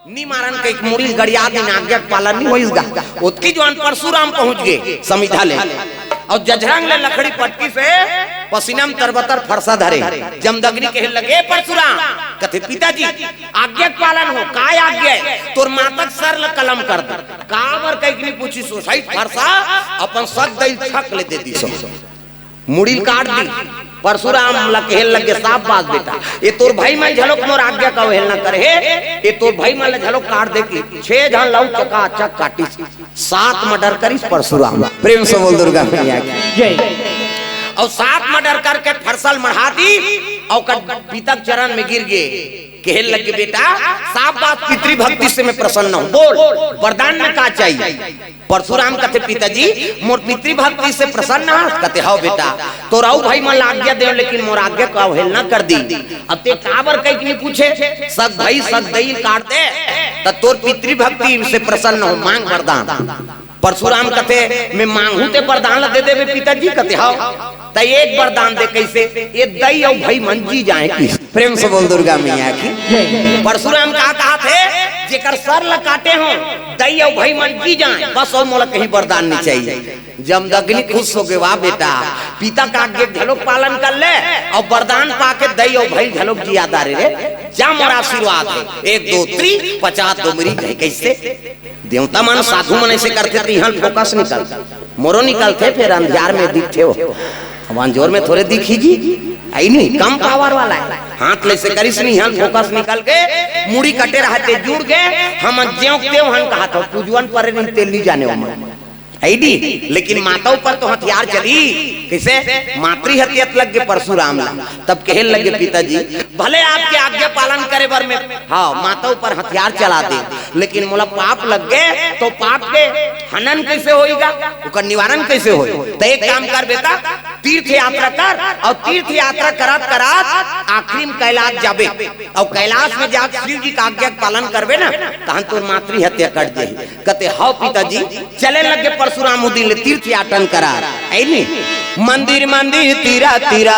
निमारन के मुड़ी गड़िया दिन आज्ञा पालन नहीं होइसगा उतकी जवान परशुराम पहुंच गए समिधा ले और जजरंग ले लकड़ी पटकी से पसीना में तरबतर फरसा धरे जमदग्नि कहे लगे परशुराम कथे पिताजी आज्ञा पालन हो काय आज्ञा तोर मातक सर ल कलम कर दे काबर कहीं पूछी सोसाइट फरसा अपन सक दई छक ले दे दी सो मुड़ी काट दी परशुराम लकेल लगे साफ बात बेटा ये तोर भाई मन झलोक मोर आज्ञा का अवहेलना करे ये तोर भाई मन झलोक काट दे की 6 जन लौ चका चक काटी 7 मर्डर करिस परशुराम प्रेम से बोल दुर्गा मैया की जय और 7 मर्डर करके फरसल मढ़ा दी और पीतक चरण में गिर गए कहने लगे बेटा साफ बात पितृ भक्ति से मैं प्रसन्न हूँ बोल वरदान में क्या चाहिए परशुराम कहते पिताजी मोर पितृ भक्ति से प्रसन्न है कहते हाँ बेटा तो राव भाई मन आज्ञा दे लेकिन मोर आज्ञा को अवहेलना कर दी अब ते काबर कहीं नहीं पूछे सग भाई सग दई काट दे तो तोर पितृ भक्ति से प्रसन्न हो मांग वरदान परशुराम कहते मैं मांगू ते वरदान दे देवे पिताजी कहते हाँ तो एक वरदान दे कैसे ये दई और भाई मंजी जाए की प्रेम से बोल दुर्गा मैया की परशुराम कहा थे जेकर सर ल काटे हो दई और भाई मंजी जाए बस और मोला कहीं वरदान नहीं चाहिए जमदग्नि खुश हो गए वाह बेटा पिता का आज्ञा झलोक पालन कर ले और वरदान पाके दई और भाई झलोक जियादा रे जा मोरा आशीर्वाद है 1 2 3 50 डोमरी कैसे देवता मन साधु मन ऐसे करते थे यहाँ फोकस निकलता मोरो निकलते फिर अंधियार में दिखते हो अब जोर में थोड़े दिखी जी आई नहीं कम पावर वाला है हाथ ले से करिस नहीं यहाँ फोकस निकल के मुड़ी कटे रहते जुड़ गए हम ज्यों त्यों हम कहा था पूजवन पर नहीं तेल नहीं जाने वाला आईडी लेकिन माताओं पर तो हथियार चली कैसे मातृ हत्यात लग गए परशुराम तब कहे लगे पिताजी भले आपके आज्ञा पालन करे बर में हाँ माताओं पर हथियार चला दे लेकिन मोला पाप लग गए तो पाप के हनन कैसे होएगा उसका निवारण कैसे हो तो एक काम कर बेटा तीर्थ यात्रा कर और तीर्थ यात्रा करत करत आखिरी में कैलाश जाबे और कैलाश में जा शिव जी का आज्ञा पालन करबे ना तहन तोर मातृ हत्या कट जाए कहते हाँ पिताजी चले लगे परशुराम उदिन तीर्थ याटन करा मंदिर मंदिर तीरा तीरा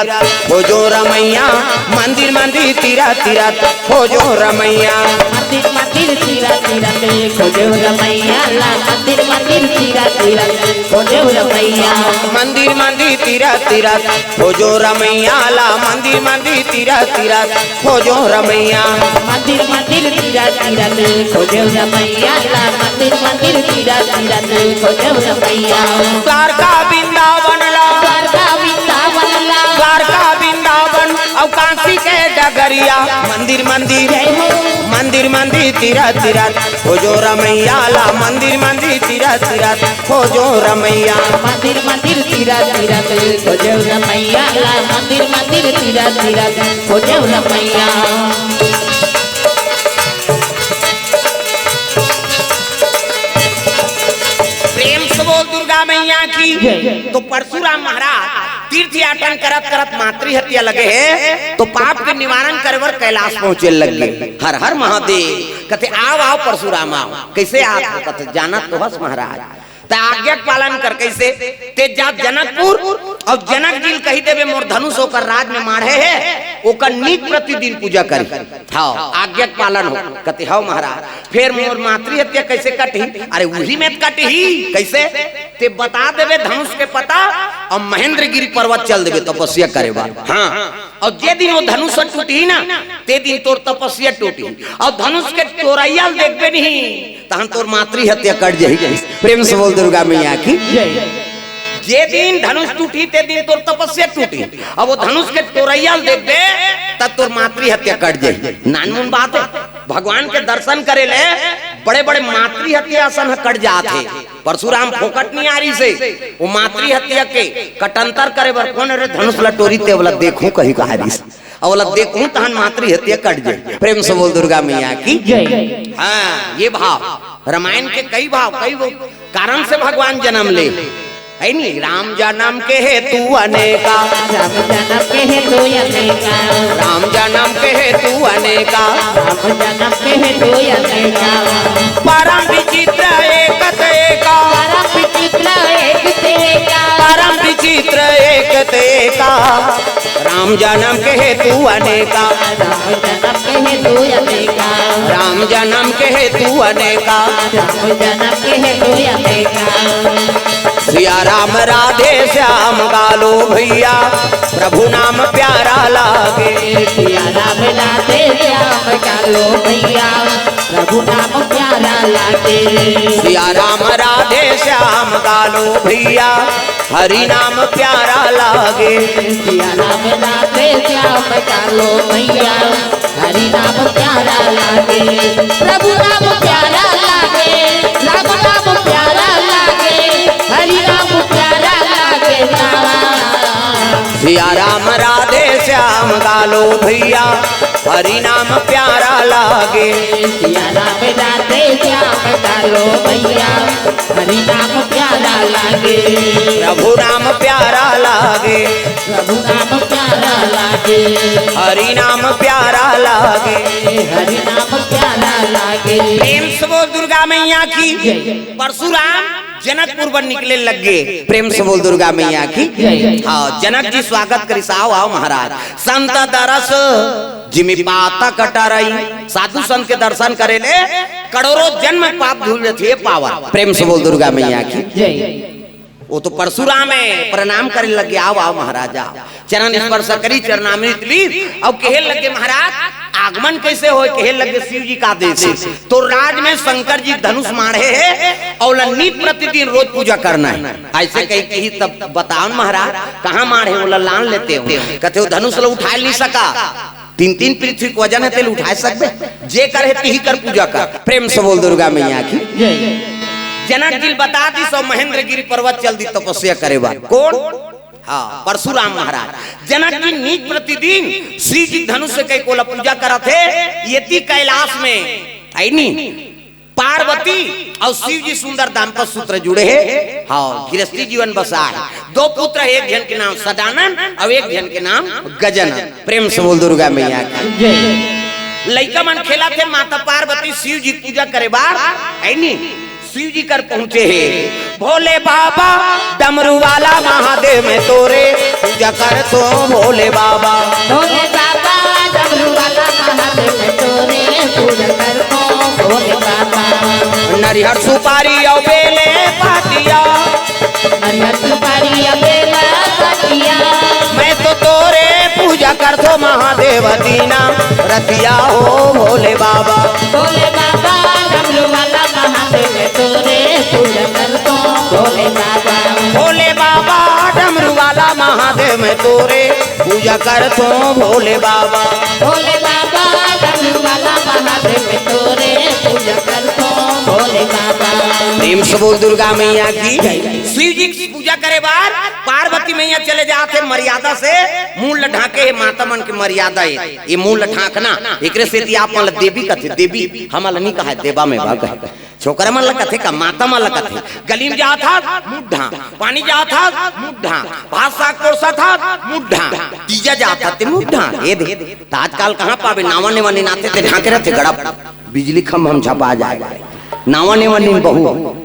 हो जो रमैया मंदिर मंदिर तीरा तीरा हो जो रमैया मंदिर मंदिर तीरा तीरा हो जो रमैया मंदिर मंदिर तीरा तीरा हो जो रमैया मंदिर मंदिर तीरा तीरा हो जो रमैया ला मंदिर मंदिर तीरा तीरा हो जो रमैया मंदिर मंदिर तीरा तीरा हो जो रमैया ला मंदिर मंदिर तीरा तीरा हो जो रमैया द्वारका वृंदावन द्वारका वृंदावन और काशी के डगरिया मंदिर मंदिर मंदिर मंदिर तीरा तीरा हो जो रमैया ला मंदिर मंदिर तीरा तीरा हो जो रमैया मंदिर मंदिर तीरा तीरा हो जो रमैया ला मंदिर मंदिर तीरा तीरा हो जो रमैया दुर्गा मैया की तो परशुराम महाराज तीर्थ याटन करत करत मातृ हत्या लगे है तो पाप के निवारण करे बर कैलाश पहुंचे लगे हर हर महादेव कहते आओ परशुराम आओ कैसे आप कहते जाना तो बस महाराज आज्ञा पालन कर कैसे ते जा जनकपुर और जनक जी कही देवे मोर धनुष होकर राज में मारे है ओकर नित प्रतिदिन पूजा करी हाँ आज्ञा पालन हो कहते हाँ महाराज फिर मोर मातृ हत्या कैसे कटी अरे वही में कटी ही कैसे ते बता देवे धनुष के पता और महेंद्रगिरी पर्वत चल देवे तपस्या करे हाँ और जे दिन वो धनुष टूटी ना ते दिन तोर तपस्या टूटी और धनुष के तोरैया देखबे नहीं तहन तोर मातृ हत्या कट जाएगी प्रेम से बोल दुर्गा मैया की जे दिन धनुष टूटी ते दिन तोर तपस्या टूटी अब वो धनुष के तोरैया देखबे तब तोर मातृ हत्या कट जाएगी नानमुन बात है भगवान के दर्शन करे ले बड़े बड़े मातृ हत्या आसन कट जाते परशुराम फोकट नहीं आ रही से वो मातृ हत्या के कटंतर करे बर कौन रे धनुष लटोरी ते वाला देखूं कहीं कहा रिस और देखूं तहन मातृ हत्या कट जाए प्रेम से बोल दुर्गा मैया की हाँ ये भाव रामायण के कई भाव कई कारण से भगवान जन्म ले है नहीं राम जन्म के हेतु अनेका राम जन्म के हेतु अनेका राम जन्म के हेतु अनेका राम जन्म के हेतु अनेका परम विचित्र एक परम विचित्र एक परम विचित्र एक एक तेका, राम जन्म के हेतु अनेका, राम जन्म के हेतु अनेका, राम जन्म के हेतु अनेका, राम जन्म के हेतु अनेका। सिया राम राधे श्याम गालो भैया, प्रभु नाम प्यारा लागे। सिया राम राधे श्याम गालो भैया, प्रभु नाम प्यारा लागे। सिया राम राधे श्याम गालो भैया, हरि नाम प्यारा लागे। सिया राम राधे श्याम गालो भैया, हरि नाम प्यारा लागे। प्रभु नाम प्यारा लागे, राम नाम प्यारा लागे, हरि नाम प्यारा लागे। सिया राम राधे श्याम गालो भैया, हरि नाम प्यारा लागे। सिया राम राधे श्याम गालो भैया, हरि नाम प्यारा लागे। प्रभु नाम प्यारा लागे, प्रभु नाम प्यारा लागे, हरि नाम प्यारा लागे, हरि नाम प्यारा लागे। प्रेम से बोल दुर्गा मैया की। परशुराम जनकपुर पर निकले लग गए, प्रेम से बोल दुर्गा मैया की। हाँ, जनक जी स्वागत करी, आओ आओ महाराज। संत दरस जिमि पाता कटारई, साधु संत के दर्शन करे ले करोड़ों जन्म पाप धुल जाते पावर। प्रेम से बोल दुर्गा मैया की। वो तो परशुराम है, प्रणाम करे लगे, आओ आओ महाराजा। चरण स्पर्श करी, चरणामृत ली, और कहे लगे महाराज आगमन कैसे हो? कहे लगे शिव जी का आदेश है। तो राज में शंकर जी धनुष मारे है और नित प्रतिदिन रोज पूजा करना है। ऐसे कही तब बताओ महाराज कहाँ मारे हो? लान लेते हो, कहते हो धनुष लो उठा नहीं सका, तीन तीन पृथ्वी को वजन है तेल उठा सकते, जे करे ती कर पूजा कर। प्रेम से बोल दुर्गा मैया की। जनक जी बता दी सो महेंद्रगिरी पर्वत चल दी तपस्या करे बार। कौन? हाँ, परशुराम महाराज। जनक जी नीच प्रतिदिन श्री जी धनुष से कई कोला पूजा करा थे। यति कैलाश में आई नी पार्वती और शिव जी सुंदर दाम्पत्य सूत्र जुड़े हैं। हाँ, गृहस्थी जीवन बसा है। दो पुत्र, एक जन के नाम सदानंद और एक जन के नाम गजानन। प्रेम से बोल दुर्गा मैया की। लइका मन खेला थे, माता पार्वती शिव जी पूजा करे बार आई नी शिव जी कर पहुंचे हैं। भोले बाबा डमरू वाला महादेव में तोरे पूजा कर तो भोले बाबा। भोले बाबा डमरू वाला महादेव में तोरे पूजा कर तो भोले बाबा। नरिहर सुपारी और बेले पातिया, नरिहर सुपारी और बेला पातिया, मैं तो तोरे पूजा कर तो महादेव दीना रतिया हो भोले बाबा। भोले बाबा डमरू वाला महादेव में तोरे पूजा कर तो भोले बाबा। भोले बाबा डमरू वाला महादेव में तोरे पूजा कर तो भोले बाबा। भोले बाबा डमरू वाला महादेव में तोरे पूजा कर तो भोले बाबा। प्रेम से बोल दुर्गा मैया की। शिव जी की पूजा करे बार पार्वती मैया चले जाते मर्यादा से मुंह ढाके। माता मन की मर्यादा है ये मुंह ढाकना। एक से आप मन देवी कथे, देवी हम नहीं कहा देवा में भाग है। छोकरा मन कथे का माता मन कथे। गली में जा था मुढ़ा, पानी जा था मुढ़ा, भात साग कोसा था मुढ़ा, तीजा जाता थे मुढ़ा। ये दे आजकल कहाँ पावे नावा ने वने नाते थे ढाके रहते गड़ा बिजली खम हम छपा जाएगा। नावा ने वने बहु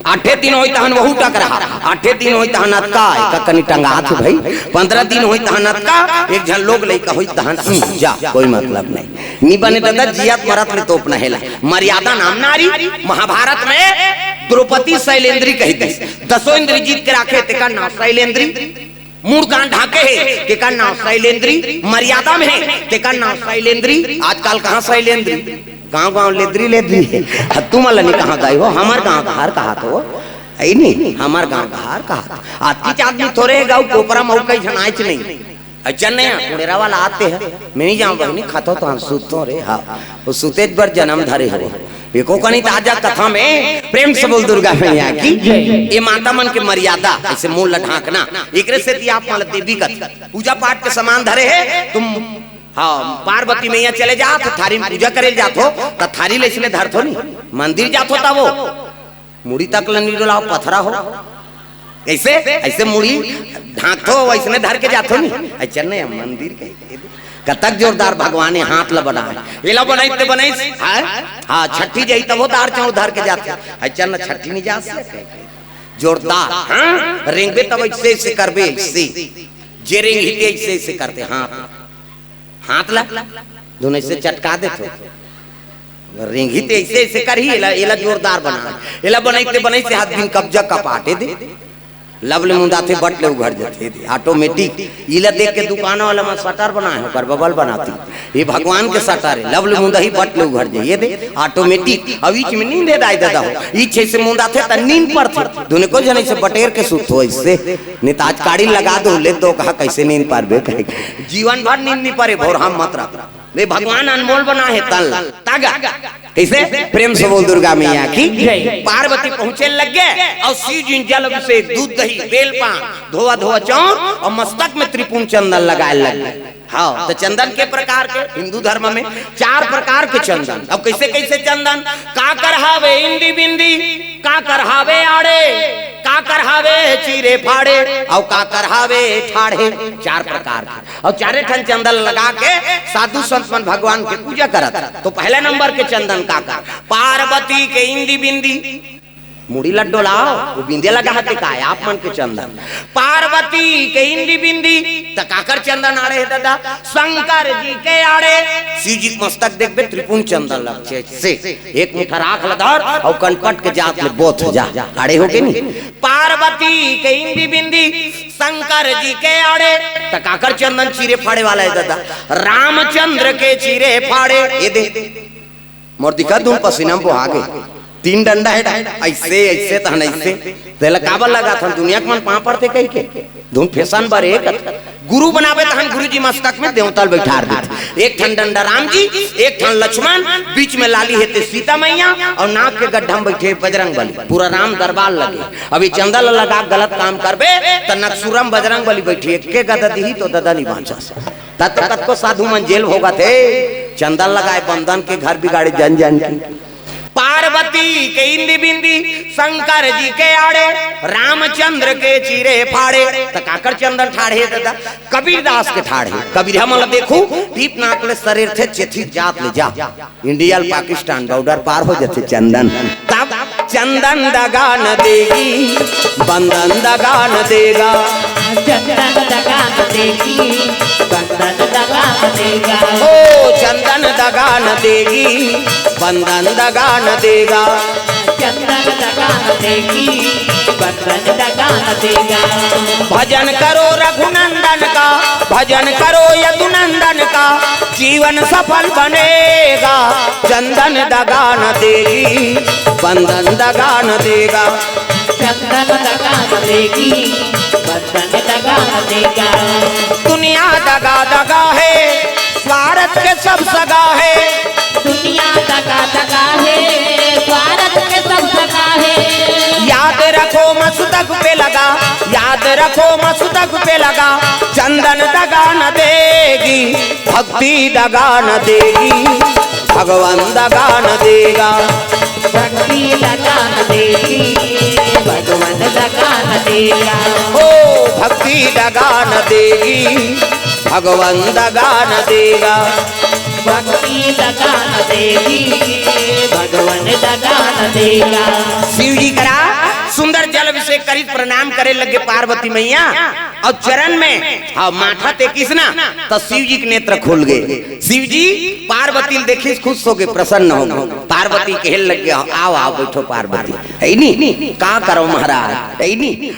8 दिन होई तहन वहू टकरा, 8 दिन होई तहन अतका का कनी टंगा थे भाई, 15 दिन होई तहन अतका एक झन लोग लइका होई तहन जा कोई मतलब नहीं। नी बने दादा जियात मरत में तोप नहेला। मर्यादा नाम नारी। महाभारत में द्रौपदी शैलेंद्री कही थी। 10 इंद्री जीत के राखे ते का नाम शैलेंद्री। मूड कान ढाके है ते का नाम शैलेंद्री। मर्यादा में है ते का नाम शैलेंद्री। आजकल कहाँ शैलेंद्री? गाँव गाँव लेद्री लेद्री है। तुम अल्लाह नहीं कहाँ गए हो? हमार गाँव का हार कहा तो आई नहीं, हमार गाँव का हार कहा। आज की आदमी थोड़े गाँव कोपरा मऊ कई जन आयच नहीं। अच्छा नहीं कुड़ेरा वाला आते हैं, मैं नहीं जाऊँ बहनी खातो तो सुतो रे। हाँ, वो सुते पर जन्म धरे हो। एको कनी ताजा कथा में प्रेम से बोल दुर्गा मैया की। ये माता मन के मर्यादा ऐसे मुंह ढाकना। एक से आप मान देवी का पूजा पाठ के समान धरे है। तुम हाँ पार्वती मैया चले जा तो थारी में पूजा करे जातो तो थारी ले इसलिए धरतो नहीं। मंदिर जातो था वो मुड़ी तक लंडी डोला पथरा हो ऐसे ऐसे मुड़ी ढांकतो वैसने धर के जातो नहीं। अच्छा नहीं मंदिर के कतक जोरदार भगवान हाथ ला बनाए ये ला बनाई ते बनाई। हाँ छठी जाई तब वो दार चाउ धर के जाते। अच्छा न छठी नहीं जा सके जोरदार। हाँ रेंगबे तब ऐसे ऐसे करबे, ऐसे जे रेंग हिते ऐसे ऐसे करते, हाथ ला दोनों ऐसे चटका देते, रेंगी ते ऐसे ऐसे कर ही एला जोरदार बना, एला बनाइते बनाइते हाथ बिन कब्जा कपाटे दे, लवले मुंदा थे बटले उघड़ जाते थे ऑटोमेटिक। इला देख के दुकान वाला में शटर बनाए हो कर बबल बनाती, ये भगवान के शटर है, लवले मुंदा ही बटले उघड़ जाए, ये दे ऑटोमेटिक। अब बीच में नींद दाई दादा हो, इच्छे से मुंदा थे त नींद पर थे, दोनों को जने से बटेर के सुत हो ऐसे नेताज काड़ी लगा दो ले दो, कहा कैसे नींद पार बे, जीवन भर नींद नहीं पारे भोर हम मत रख, वे भगवान अनमोल बना है तल तागा। कैसे प्रेम से बोल दुर्गा मैया की। पार्वती पहुंचे लग गए और शिव जी जल से दूध दही बेलपान धोआ धोआ चौर और मस्तक में त्रिपुण चंदन लगाए लग गए। हाँ तो चंदन के प्रकार के हिंदू धर्म में 4 प्रकार के चंदन। अब कैसे कैसे चंदन, का करहावे इंदी बिंदी, का करहावे आड़े, का करहावे चीरे फाड़े और का करहावे ठाड़े, 4 प्रकार के। और 4 ठन चंदन लगा के साधु संत मन भगवान के पूजा करत। तो पहले नंबर के चंदन का पार्वती के इंदी बिंदी, मुड़ी लड्डो लाओ वो बिंदे लगा हाथे का आप मन के चंदन। पार्वती के इंदी बिंदी तकाकर चंदन आड़े है दादा, शंकर जी के आड़े शिव जी मस्तक देखबे त्रिपुण चंदन लग से एक मुठा राख लदार और कनपट के जात ले बोथ जा आड़े हो के नहीं। पार्वती के इंदी बिंदी शंकर जी के आड़े तकाकर चंदन चीरे फाड़े वाला है दादा, रामचंद्र के चीरे फाड़े। ये दे मोर दिखा दूं पसीना वो आगे 3 डंडा है ऐसे ऐसे तहन ऐसे तेला काबल लगा था दुनिया के मन पापड़ थे कहीं के धूम फैशन बार एक गुरु बनावे तहन गुरु जी मस्तक में देवताल बैठा देते, एक ठन डंडा राम जी, एक ठन लक्ष्मण, बीच में लाली है सीता मैया और नाक के गड्ढा में बैठे बजरंग बली, पूरा राम दरबार लगे। अभी चंदन लगा गलत काम करबे तो नक्सुरम बजरंग बली बैठी एक गदा दी तो ददा नहीं बांचा तत्त को साधु मन जेल होगा थे। चंदन लगाए बंधन के घर बिगाड़े जन जन की। पार्वती के इंदी बिंदी शंकर जी के आड़े, रामचंद्र के चीरे फाड़े तकाकर चंदन ठाड़े दादा, कबीरदास के ठाड़े। कबीर हम देखू दीप नाकले शरीर थे चेथी जात ले जा, इंडिया पाकिस्तान बॉर्डर पार हो जाते चंदन। तब चंदन दगा न देगी बंधन दगा न देगा, चंदन दगा न देगी बंधन दगा न देगा, ओ चंदन दगा न देगी बंधन दगा न देगा, चंदन दगा न देगी बंधन दगा न देगा। भजन करो रघुनंदन का, भजन करो यदुनंदन का, जीवन सफल बनेगा। चंदन दगा न देगी बंधन दगा न देगा, चंदन दगा न देगी बंधन दगा न देगा। दुनिया दगा दगा है स्वार्थ के सब सगा है, दुनिया दगा दगा है स्वार्थ के सब सगा है। याद रखो मस्तक पे लगा, याद रखो मस्तक पे लगा, चंदन दगा न देगी भक्ति दगा न देगी, भगवान दगा न देगा, भक्ति दगा न देगी भगवान दगा न देगा, ओ भक्ति दगा न देगी भगवान दगा न देगा, भक्ति दगा न देगी भगवान दगा न देगा। शिव जी करा सुंदर जल अभिषेक करी प्रणाम करे लगे पार्वती मैया और चरण में हाँ माथा टेकिस ना तो शिव जी के नेत्र खुल गए। शिव जी पार्वती देखिस खुश हो गए प्रसन्न हो गए। पार्वती कहने लग गया आओ आओ बैठो पार्वती है नहीं का करो महाराज है नहीं